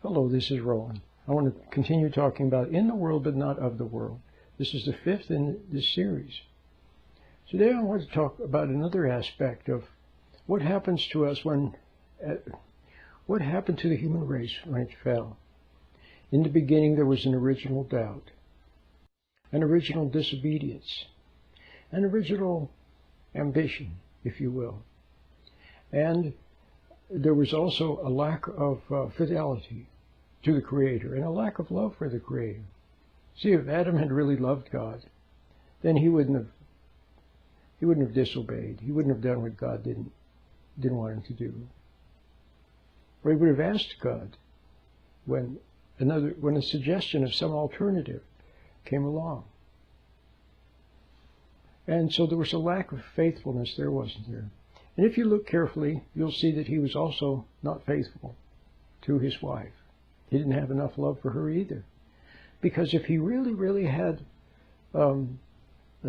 Hello, this is Roland. I want to continue talking about in the world but not of the world. This is the fifth in this series. Today I want to talk about another aspect of what happens to us what happened to the human race when it fell. In the beginning there was an original doubt, an original disobedience, an original ambition, if you will. And there was also a lack of fidelity to the Creator and a lack of love for the Creator. See, if Adam had really loved God, then he wouldn't have disobeyed. He wouldn't have done what God didn't want him to do. Or he would have asked God when a suggestion of some alternative came along. And so there was a lack of faithfulness there, wasn't there? And if you look carefully, you'll see that he was also not faithful to his wife. He didn't have enough love for her either. Because if he really, really had a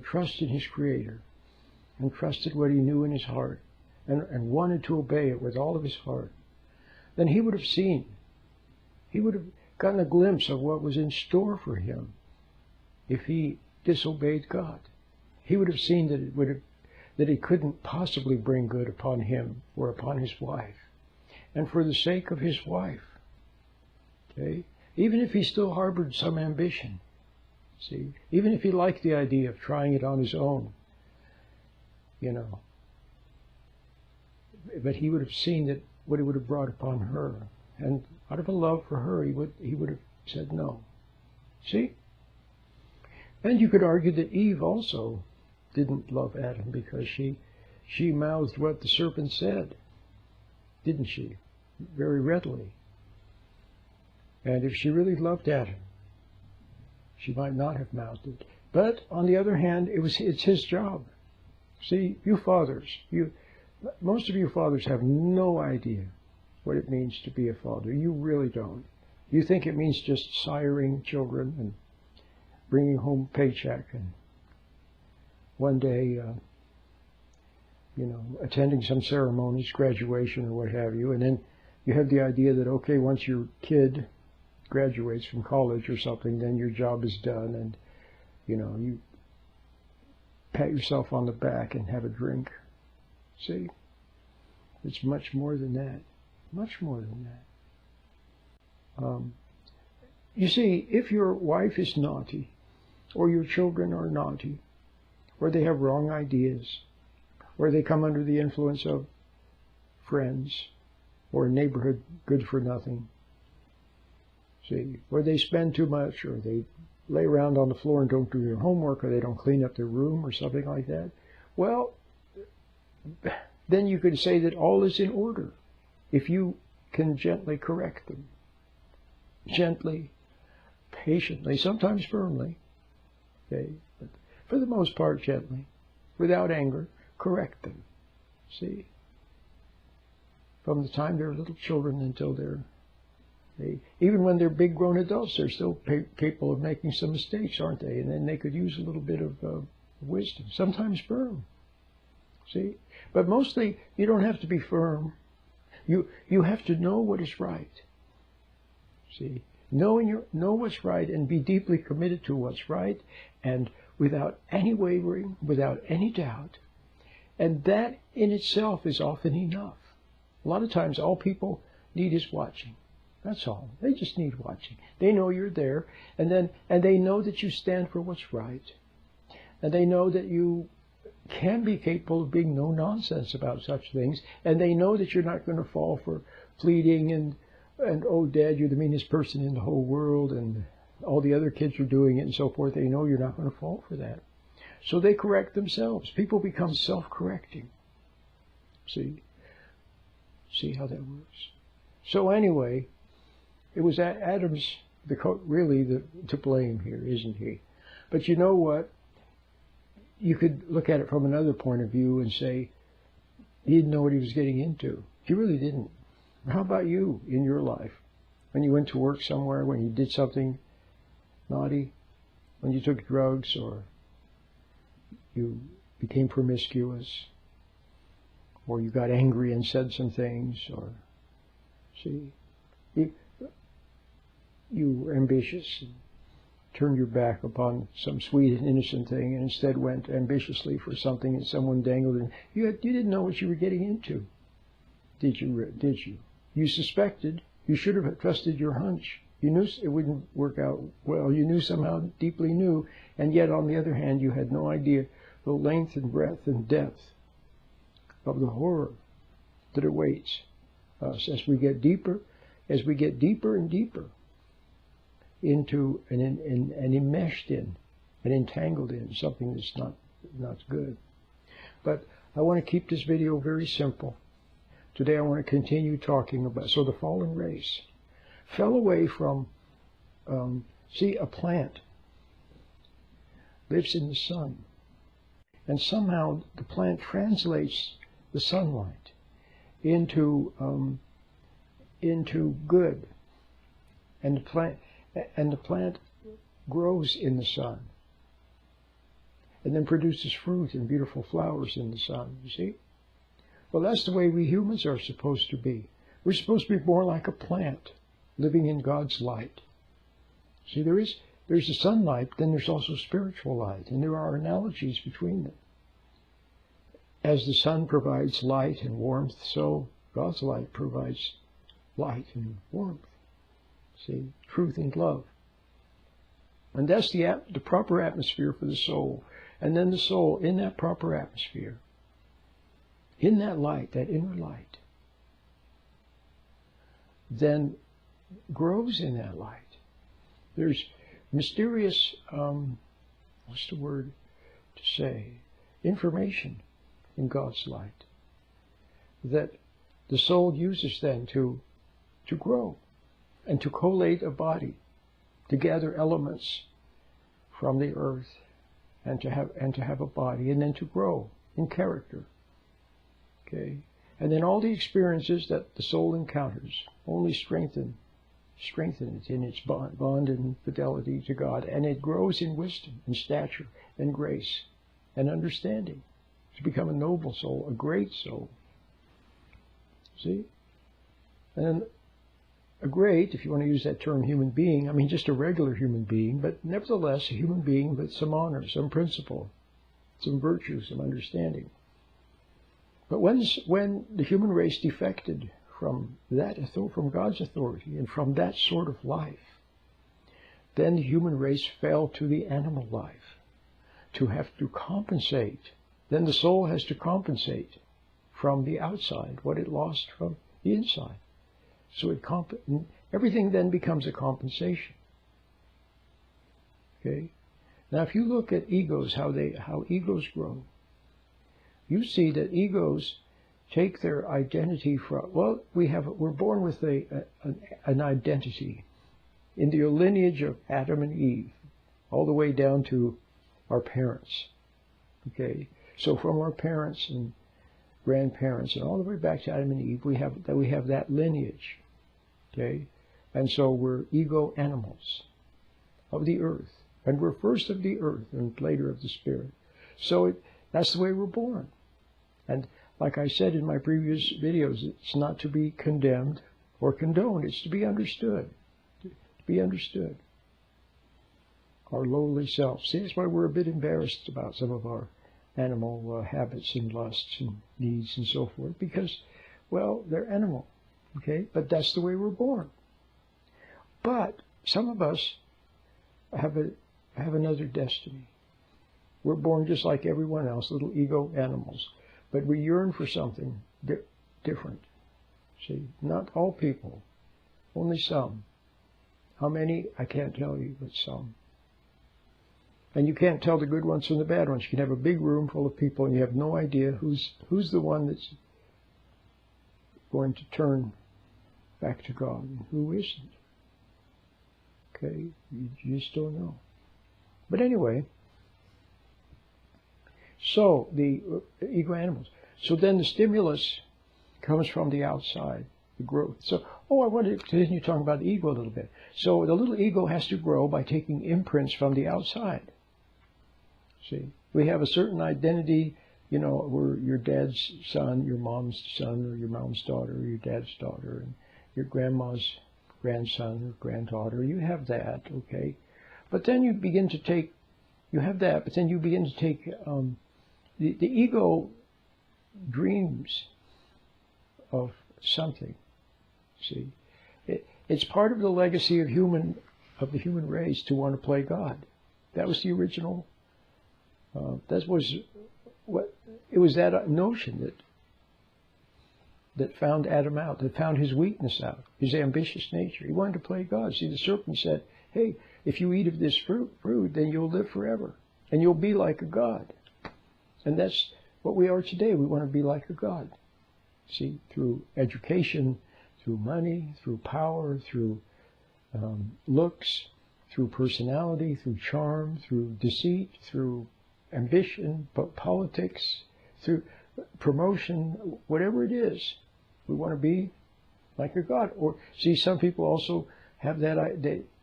trust in his Creator and trusted what he knew in his heart and wanted to obey it with all of his heart, then he would have gotten a glimpse of what was in store for him if he disobeyed God. He would have seen that he couldn't possibly bring good upon him or upon his wife. And for the sake of his wife, okay, even if he still harbored some ambition, see, even if he liked the idea of trying it on his own, but he would have seen that what it would have brought upon her. And out of a love for her, he would have said no. See? And you could argue that Eve also didn't love Adam because she mouthed what the serpent said, didn't she? Very readily. And if she really loved Adam, she might not have mouthed it. But on the other hand, it's his job. See, you fathers, most of you fathers have no idea what it means to be a father. You really don't. You think it means just siring children and bringing home paycheck and one day, attending some ceremonies, graduation or what have you, and then you have the idea that, okay, once your kid graduates from college or something, then your job is done, and, you pat yourself on the back and have a drink. See? It's much more than that. Much more than that. You see, if your wife is naughty, or your children are naughty, or they have wrong ideas, or they come under the influence of friends, or a neighborhood good for nothing, see, or they spend too much, or they lay around on the floor and don't do their homework, or they don't clean up their room, or something like that, well, then you could say that all is in order if you can gently correct them. Gently, patiently, sometimes firmly, okay, but for the most part gently, without anger, correct them. See? From the time they're little children until even when they're big grown adults, they're still capable of making some mistakes, aren't they? And then they could use a little bit of wisdom, sometimes firm. See? But mostly, you don't have to be firm. You have to know what is right. See? Know what's right and be deeply committed to what's right, and without any wavering, without any doubt. And that in itself is often enough. A lot of times all people need is watching. That's all. They just need watching. They know you're there, and they know that you stand for what's right. And they know that you can be capable of being no nonsense about such things, and they know that you're not going to fall for pleading and oh, Dad, you're the meanest person in the whole world, and all the other kids are doing it and so forth. They know you're not going to fall for that. So they correct themselves. People become self-correcting. See how that works. So anyway, it was Adam's really to blame here, isn't he? But you know what? You could look at it from another point of view and say he didn't know what he was getting into. He really didn't. How about you in your life? When you went to work somewhere, when you did something naughty, when you took drugs, or you became promiscuous, or you got angry and said some things, or see, you were ambitious, and turned your back upon some sweet and innocent thing, and instead went ambitiously for something that someone dangled in. You didn't know what you were getting into, did you? Did you? You suspected. You should have trusted your hunch. You knew it wouldn't work out well. You knew somehow, deeply knew, and yet on the other hand, you had no idea the length and breadth and depth of the horror that awaits us as we get deeper and deeper into and enmeshed in and entangled in something that's not good. But I want to keep this video very simple. Today I want to continue talking about, so the fallen race fell away from, see, a plant lives in the sun, and somehow the plant translates the sunlight into good, and the plant grows in the sun, and then produces fruit and beautiful flowers in the sun. You see? Well, that's the way we humans are supposed to be. We're supposed to be more like a plant, living in God's light. See, there's the sunlight, then there's also spiritual light, and there are analogies between them. As the sun provides light and warmth, so God's light provides light and warmth. See, truth and love. And that's the proper atmosphere for the soul. And then the soul, in that proper atmosphere, in that light, that inner light, then grows in that light. There's mysterious, what's the word to say, information in God's light that the soul uses then to grow and to collate a body, to gather elements from the earth and to have a body, and then to grow in character. Okay? And then all the experiences that the soul encounters only strengthen it in its bond and fidelity to God, and it grows in wisdom and stature and grace and understanding to become a noble soul, a great soul. See? And a great, if you want to use that term, human being, I mean just a regular human being, but nevertheless a human being with some honor, some principle, some virtue, some understanding. But when the human race defected from from God's authority and from that sort of life, then the human race fell to the animal life, to have to compensate. Then the soul has to compensate from the outside what it lost from the inside. So everything then becomes a compensation. Okay? Now if you look at egos, how egos grow, you see that egos take their identity from, well, we're born with an identity in the lineage of Adam and Eve, all the way down to our parents. Okay? So from our parents and grandparents and all the way back to Adam and Eve, we have that lineage. Okay? And so we're ego animals of the earth. And we're first of the earth and later of the spirit. So that's the way we're born. And like I said in my previous videos, it's not to be condemned or condoned. It's to be understood. To be understood. Our lowly self. See, that's why we're a bit embarrassed about some of our animal habits and lusts and needs and so forth. Because, well, they're animal. Okay? But that's the way we're born. But some of us have another destiny. We're born just like everyone else, little ego animals. But we yearn for something different. See, not all people, only some. How many? I can't tell you, but some. And you can't tell the good ones from the bad ones. You can have a big room full of people and you have no idea who's the one that's going to turn back to God and who isn't. Okay? You just don't know. But anyway, so the ego animals. So then the stimulus comes from the outside, the growth. So, I want to continue talking about the ego a little bit. So the little ego has to grow by taking imprints from the outside. See, we have a certain identity, we're your dad's son, your mom's son, or your mom's daughter, or your dad's daughter, and your grandma's grandson or granddaughter. You have that, okay? But then you begin to take, you have that, but then you begin to take, the ego dreams of something, see? It's part of the legacy of the human race to want to play God. That was the original, it was that notion that found Adam out, that found his weakness out, his ambitious nature. He wanted to play God. See, the serpent said, hey, if you eat of this fruit, then you'll live forever, and you'll be like a god. And that's what we are today. We want to be like a god. See, through education, through money, through power, through looks, through personality, through charm, through deceit, through ambition, politics, through promotion, whatever it is. We want to be like a god. Or see, some people also have that.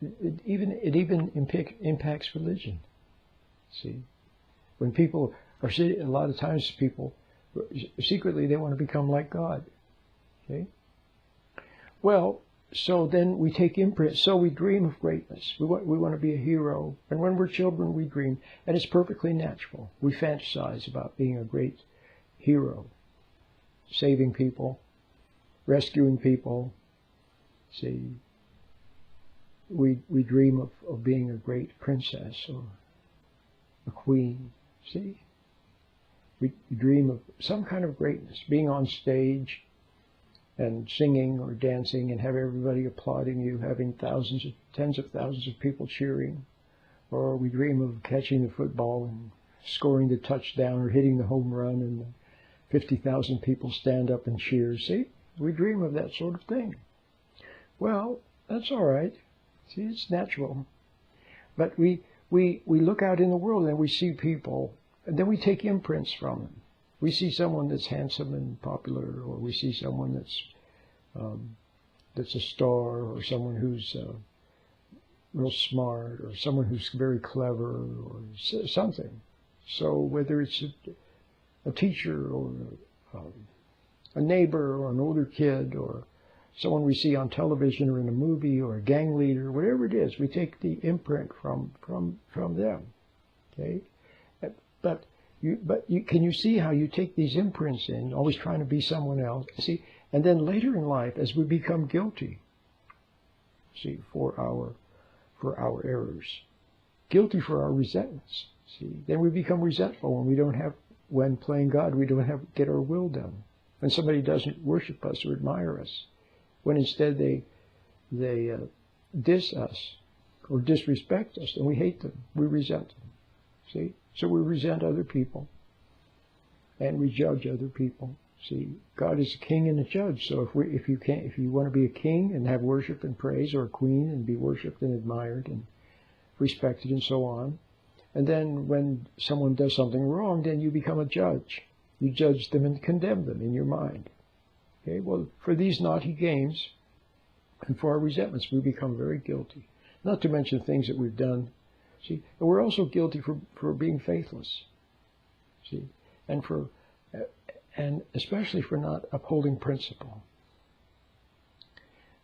It even impacts religion. See, when people are sitting, a lot of times people secretly they want to become like God. Okay. Well, so then we take imprints. So we dream of greatness. We want to be a hero. And when we're children, we dream, and it's perfectly natural. We fantasize about being a great hero, saving people, rescuing people. See, we dream of being a great princess or a queen. See, we dream of some kind of greatness, being on stage and singing or dancing and have everybody applauding you, having tens of thousands of people cheering. Or we dream of catching the football and scoring the touchdown or hitting the home run and 50,000 people stand up and cheer. See, we dream of that sort of thing. Well, that's all right. See, it's natural. But we look out in the world and we see people, and then we take imprints from them. We see someone that's handsome and popular, or we see someone that's a star, or someone who's real smart, or someone who's very clever, or something. So whether it's a teacher, or a neighbor, or an older kid, or someone we see on television or in a movie, or a gang leader, whatever it is, we take the imprint from them. Okay, but can you see how you take these imprints in, always trying to be someone else? See, and then later in life, as we become guilty, see, for our errors, guilty for our resentments. See, then we become resentful when playing God, we don't get our will done. When somebody doesn't worship us or admire us, when instead they diss us or disrespect us, and we hate them, we resent them. See, so we resent other people, and we judge other people. See, God is a king and a judge. So if you want to be a king and have worship and praise, or a queen and be worshipped and admired and respected and so on, and then when someone does something wrong, then you become a judge. You judge them and condemn them in your mind. Okay, well, for these naughty games and for our resentments, we become very guilty. Not to mention things that we've done. See, and we're also guilty for being faithless. See, and especially for not upholding principle,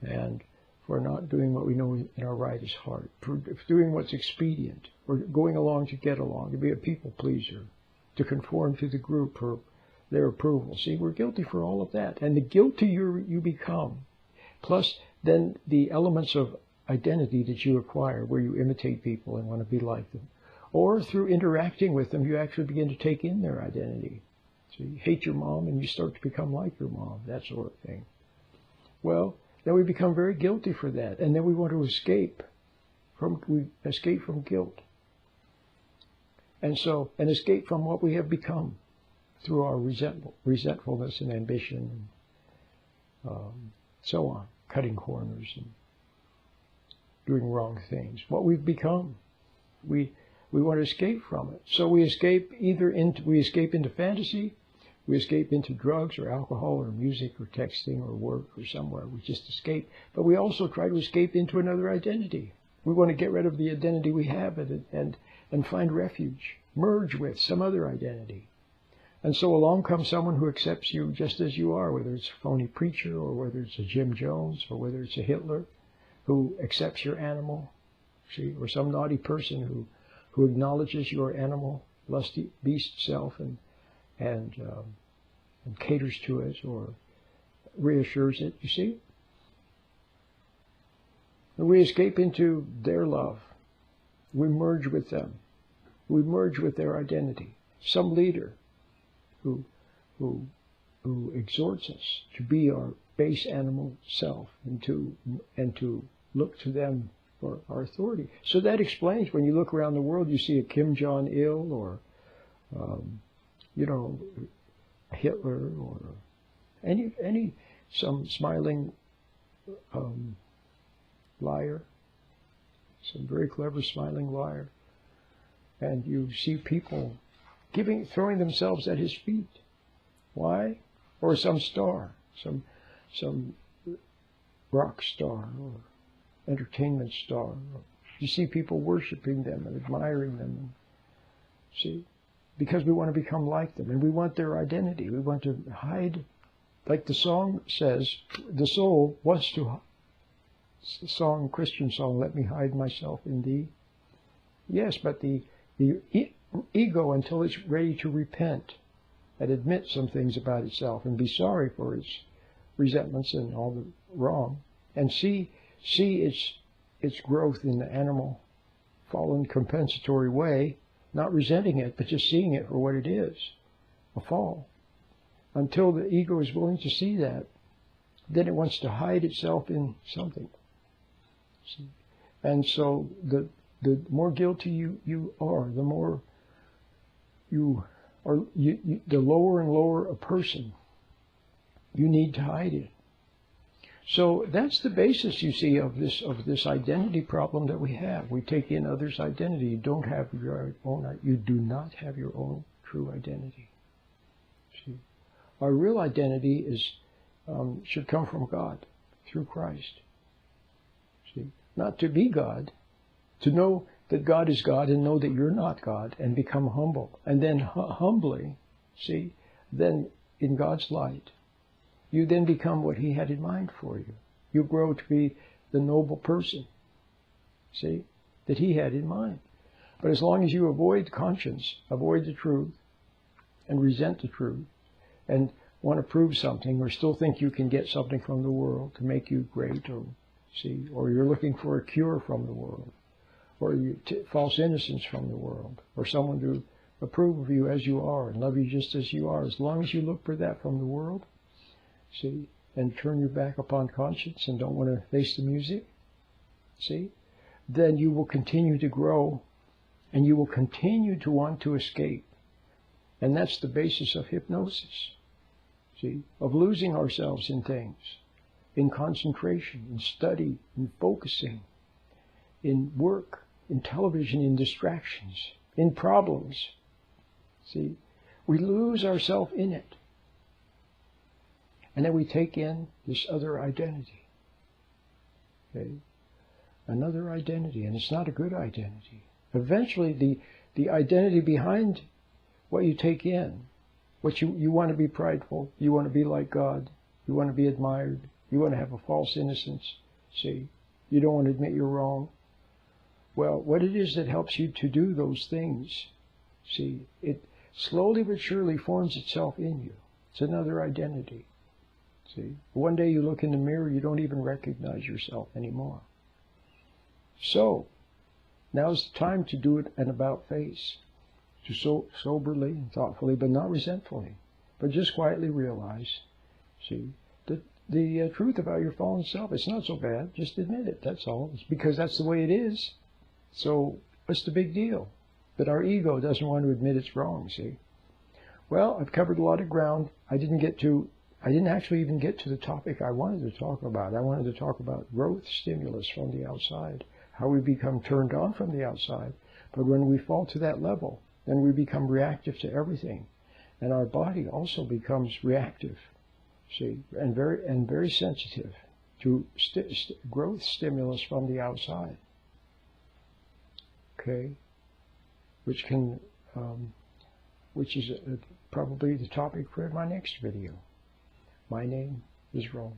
and for not doing what we know in our right is heart, for doing what's expedient, or going along to get along, to be a people pleaser, to conform to the group for their approval. See, we're guilty for all of that. And the guiltier you become, plus then the elements of identity that you acquire, where you imitate people and want to be like them, or through interacting with them, you actually begin to take in their identity. So you hate your mom and you start to become like your mom, that sort of thing. Well, then we become very guilty for that, and then we want to escape from guilt. And escape from what we have become through our resentfulness and ambition, and so on, cutting corners and doing wrong things. What we've become, we want to escape from it. So we escape into fantasy, we escape into drugs or alcohol or music or texting or work or somewhere. We just escape. But we also try to escape into another identity. We want to get rid of the identity we have and find refuge, merge with some other identity. And so along comes someone who accepts you just as you are, whether it's a phony preacher or whether it's a Jim Jones or whether it's a Hitler. who accepts your animal, see, or some naughty person who acknowledges your animal, lusty beast self and caters to it or reassures it, you see? And we escape into their love. We merge with them. We merge with their identity. Some leader who exhorts us to be our base animal self and to look to them for our authority. So that explains when you look around the world, you see a Kim Jong-il or Hitler or some smiling liar, some very clever smiling liar, and you see people throwing themselves at his feet. Why? Or some star, some rock star or entertainment star. You see people worshiping them and admiring them. See? Because we want to become like them and we want their identity. We want to hide, like the song says, the soul wants to, Christian song, let me hide myself in thee. Yes, but the ego, until it's ready to repent and admit some things about itself and be sorry for its resentments and all the wrong, and see its growth in the animal, fallen, compensatory way, not resenting it, but just seeing it for what it is, a fall. Until the ego is willing to see that, then it wants to hide itself in something. See? And so the more guilty you are, the more you are, the lower and lower a person you need to hide it. So that's the basis, you see, of this identity problem that we have. We take in others' identity. You don't have your own. You do not have your own true identity. See, our real identity should come from God through Christ. See, not to be God, to know that God is God and know that you're not God and become humble, and then humbly, see, then in God's light, you then become what He had in mind for you. You grow to be the noble person, see, that He had in mind. But as long as you avoid conscience, avoid the truth, and resent the truth, and want to prove something, or still think you can get something from the world to make you great, or you're looking for a cure from the world, or false innocence from the world, or someone to approve of you as you are and love you just as you are, as long as you look for that from the world, see, and turn your back upon conscience and don't want to face the music, see, then you will continue to grow and you will continue to want to escape. And that's the basis of hypnosis, see, of losing ourselves in things, in concentration, in study, in focusing, in work, in television, in distractions, in problems. See, we lose ourselves in it. And then we take in this other identity. Okay? Another identity, and it's not a good identity. Eventually, the identity behind what you take in, what you want to be prideful, you want to be like God, you want to be admired, you want to have a false innocence, see, you don't want to admit you're wrong. Well, what it is that helps you to do those things, see, it slowly but surely forms itself in you. It's another identity. See, one day you look in the mirror, you don't even recognize yourself anymore. So, now's the time to do it an about face, to soberly and thoughtfully, but not resentfully, but just quietly realize, see, that the truth about your fallen self. It's not so bad. Just admit it. That's all. It's because that's the way it is. So, what's the big deal? But our ego doesn't want to admit it's wrong. See. Well, I've covered a lot of ground. I didn't actually even get to the topic I wanted to talk about. I wanted to talk about growth stimulus from the outside, how we become turned on from the outside. But when we fall to that level, then we become reactive to everything. And our body also becomes reactive, see, and very sensitive to growth stimulus from the outside. Okay? Which is probably the topic for my next video. My name is Rome.